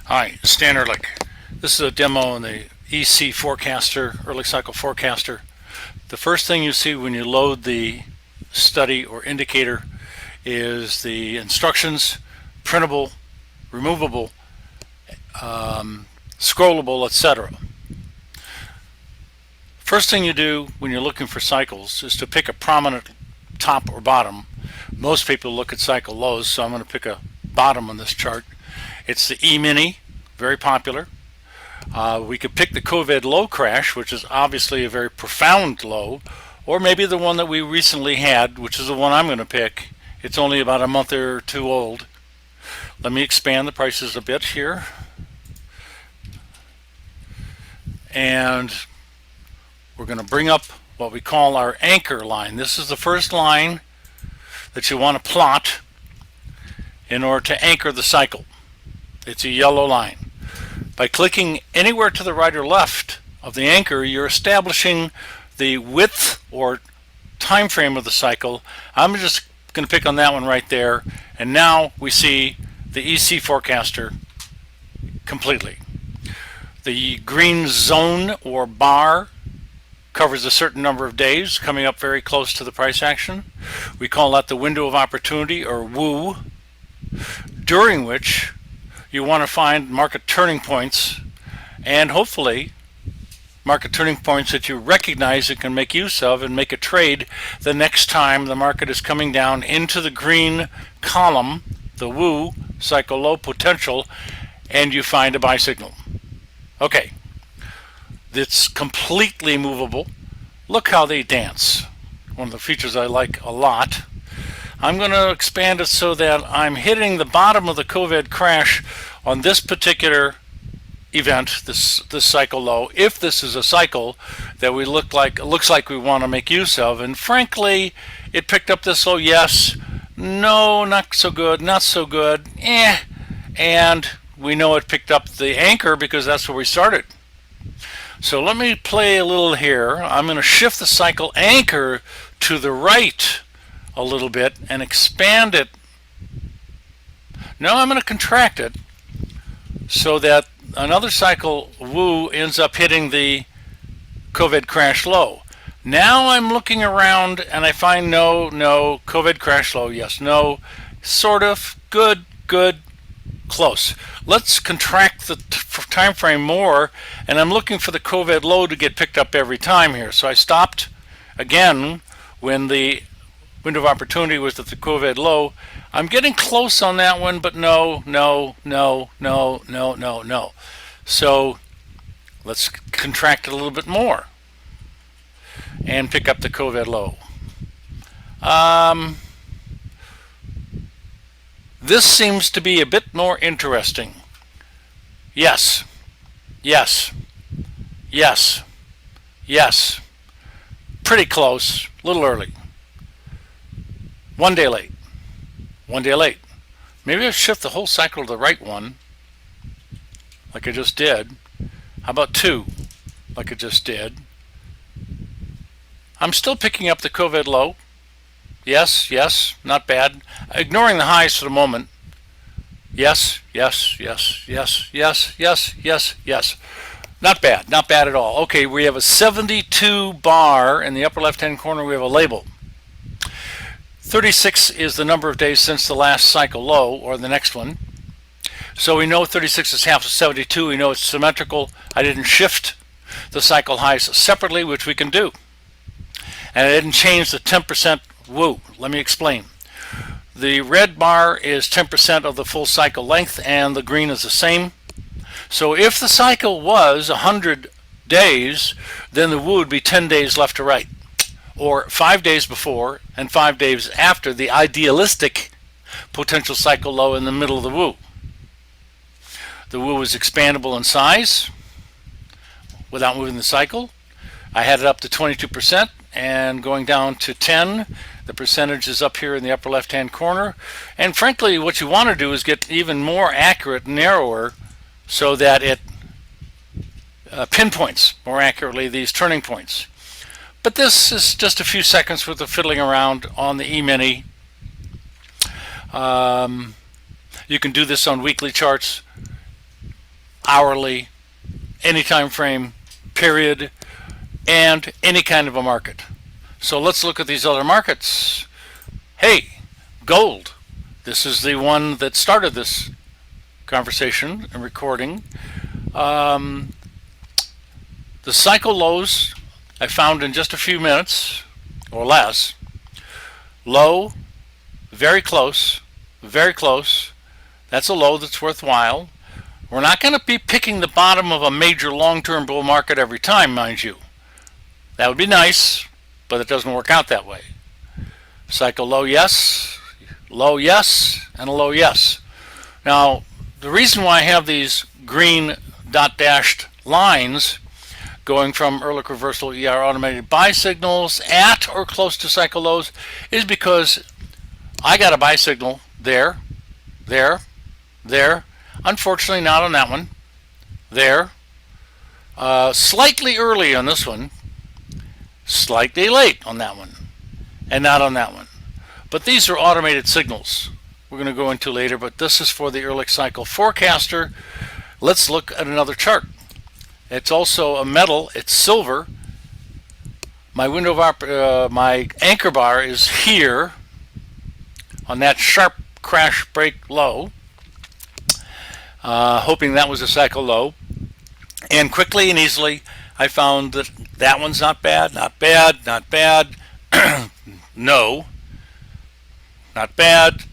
Hi, Stan Ehrlich. This is a demo in the ECForcaster, Ehrlich Cycle Forecaster. The first thing you see when you load the study or indicator is the instructions, printable, removable, scrollable, etc. First thing you do when you're looking for cycles is to pick a prominent top or bottom. Most people look at cycle lows, so I'm going to pick a bottom on this chart. It's the E-mini, very popular. We could pick the COVID low crash, which is obviously a very profound low, or maybe the one that we recently had, which is the one I'm going to pick. It's only about a month or two old. Let me expand the prices a bit here. And we're going to bring up what we call our anchor line. This is the first line that you want to plot in order to anchor the cycle. It's a yellow line. By clicking anywhere to the right or left of the anchor, you're establishing the width or time frame of the cycle. I'm just going to pick on that one right there, and now we see the ECForcaster completely. The green zone or bar covers a certain number of days, coming up very close to the price action. We call that the window of opportunity, or WOO, during which you want to find market turning points, and hopefully market turning points that you recognize and can make use of and make a trade the next time the market is coming down into the green column, the WOO, cycle low potential, and you find a buy signal. Okay, it's completely movable. Look how they dance. One of the features I like a lot. I'm going to expand it so that I'm hitting the bottom of the COVID crash on this particular event, this cycle low, if this is a cycle that looks like we want to make use of. And frankly, it picked up this low, yes, no, not so good, not so good, and we know it picked up the anchor because that's where we started. So let me play a little here. I'm going to shift the cycle anchor to the right a little bit and expand it. Now I'm going to contract it so that another cycle WOO ends up hitting the COVID crash low. Now I'm looking around and I find no, COVID crash low, yes, no, sort of, good, close. Let's contract the time frame more, and I'm looking for the COVID low to get picked up every time here. So I stopped again when the window of opportunity was at the COVID low. I'm getting close on that one, but no. So let's contract it a little bit more and pick up the COVID low. This seems to be a bit more interesting. Yes. Pretty close, a little early. 1 day late. Maybe I'll shift the whole cycle to the right one, like I just did. How about 2, like I just did? I'm still picking up the COVID low. Yes, not bad. Ignoring the highs for the moment. Yes. Not bad at all. Okay, we have a 72 bar in the upper left-hand corner. We have a label. 36 is the number of days since the last cycle low, or the next one. So we know 36 is half of 72. We know it's symmetrical. I didn't shift the cycle highs separately, which we can do. And I didn't change the 10% WOO. Let me explain. The red bar is 10% of the full cycle length, and the green is the same. So if the cycle was 100 days, then the WOO would be 10 days left to right, or 5 days before and 5 days after the idealistic potential cycle low in the middle of the WOO. The WOO is expandable in size without moving the cycle. I had it up to 22% and going down to 10. The percentage is up here in the upper left-hand corner. And frankly, what you want to do is get even more accurate, narrower, so that it pinpoints more accurately these turning points. But this is just a few seconds worth of fiddling around on the E-mini. You can do this on weekly charts. hourly, any time frame, period, and any kind of a market. So let's look at these other markets. Hey, gold. This is the one that started this conversation and recording. The cycle lows I found in just a few minutes or less. Low, very close, very close. That's a low that's worthwhile. We're not going to be picking the bottom of a major long-term bull market every time, mind you. That would be nice, but it doesn't work out that way. Cycle low, yes, and a low yes. Now, the reason why I have these green dot-dashed lines going from Ehrlich reversal ER automated buy signals at or close to cycle lows is because I got a buy signal there, unfortunately not on that one, there, slightly early on this one, slightly late on that one, and not on that one. But these are automated signals we're going to go into later, but this is for the Ehrlich Cycle Forecaster. Let's look at another chart. It's also a metal, it's silver. My window of my anchor bar is here on that sharp crash break low, hoping that was a cycle low. And quickly and easily I found that that one's not bad, not bad, not bad. No, not bad,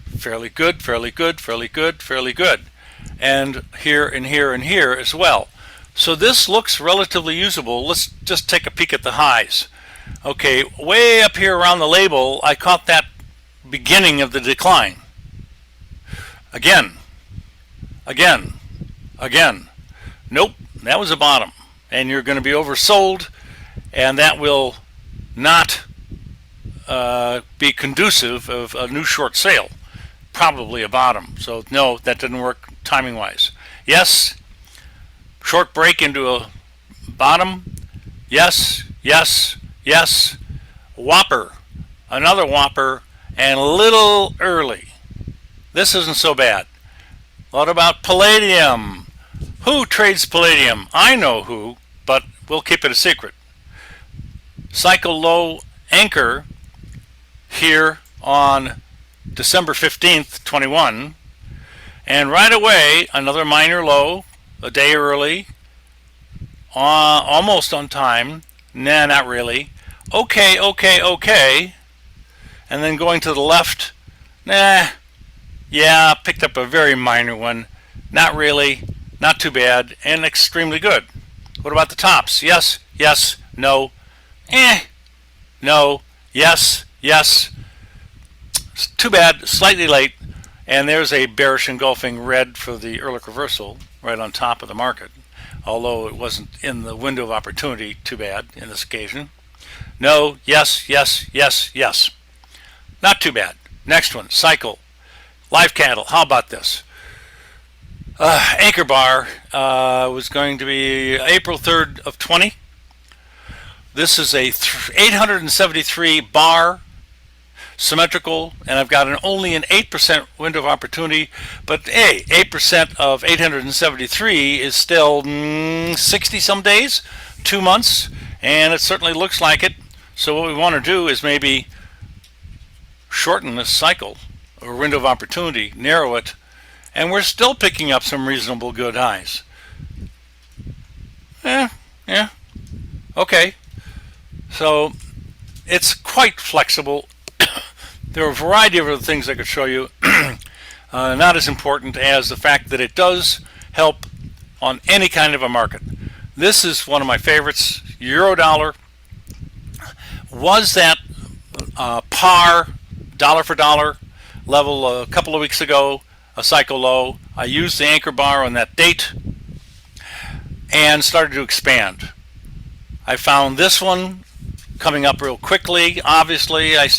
fairly good, fairly good, fairly good, fairly good. And here and here and here as well. So this looks relatively usable. Let's just take a peek at the highs. Okay, way up here around the label, I caught that beginning of the decline. Again. Nope, that was a bottom. And you're going to be oversold, and that will not be conducive of a new short sale. Probably a bottom. So no, that didn't work timing wise. Yes, short break into a bottom. Yes. Whopper, another whopper, and a little early. This isn't so bad. What about palladium? Who trades palladium? I know who, but we'll keep it a secret. Cycle low anchor here on December 15th, 21, and right away another minor low, a day early, almost on time. Nah, not really. Okay, and then going to the left, nah, yeah, picked up a very minor one, not really, not too bad, and extremely good. What about the tops? Yes, no, no, yes. Too bad, slightly late, and there's a bearish engulfing red for the Ehrlich reversal right on top of the market, although it wasn't in the window of opportunity. Too bad in this occasion. No, yes. Not too bad. Next one, cycle. Live candle, how about this? Anchor bar was going to be April 3rd of 20. This is a 873 bar symmetrical, and I've got only an 8% window of opportunity, but hey, 8% of 873 is still 60 some days, 2 months, and it certainly looks like it. So what we want to do is maybe shorten this cycle or window of opportunity, narrow it, and we're still picking up some reasonable good highs. Yeah, okay. So it's quite flexible. There are a variety of other things I could show you, not as important as the fact that it does help on any kind of a market. This is one of my favorites. Euro dollar was that par dollar for dollar level a couple of weeks ago, a cycle low. I used the anchor bar on that date and started to expand. I found this one coming up real quickly. Obviously, I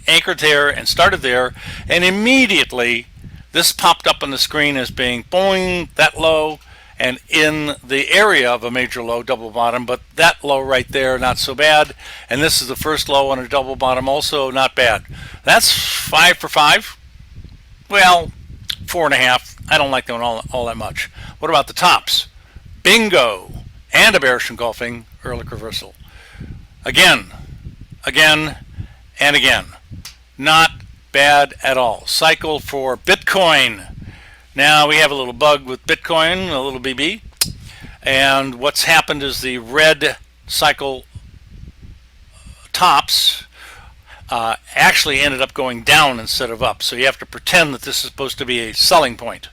anchored there and started there, and immediately this popped up on the screen as being boing, that low, and in the area of a major low, double bottom, but that low right there, not so bad. And this is the first low on a double bottom, also not bad. That's 5 for 5. Well, 4.5. I don't like them all that much. What about the tops? Bingo! And a bearish engulfing Ehrlich reversal. Again, and again. Not bad at all. Cycle for Bitcoin. Now we have a little bug with Bitcoin, a little BB. And what's happened is the red cycle tops actually ended up going down instead of up. So you have to pretend that this is supposed to be a selling point.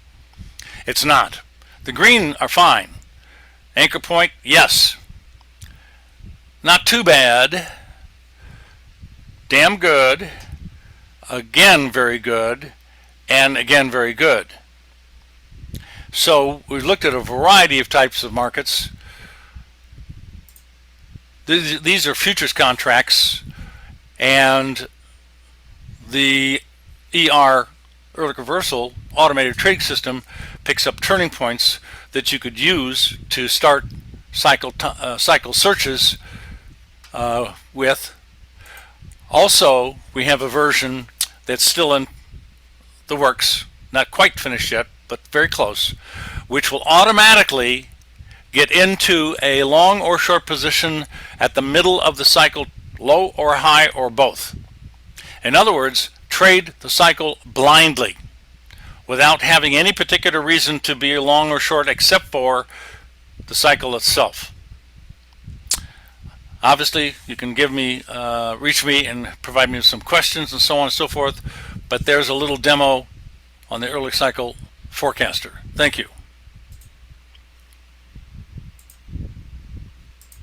It's not. The green are fine. Anchor point, yes. Not too bad. Damn good. Again, very good. And again, very good. So we looked at a variety of types of markets. These are futures contracts, and the Ehrlich reversal automated trading system picks up turning points that you could use to start cycle searches with. Also, we have a version that's still in the works, not quite finished yet, but very close, which will automatically get into a long or short position at the middle of the cycle, low or high or both. In other words, trade the cycle blindly without having any particular reason to be long or short except for the cycle itself. Obviously, you can reach me and provide me with some questions and so on and so forth, but there's a little demo on the Ehrlich Cycle Forecaster. Thank you.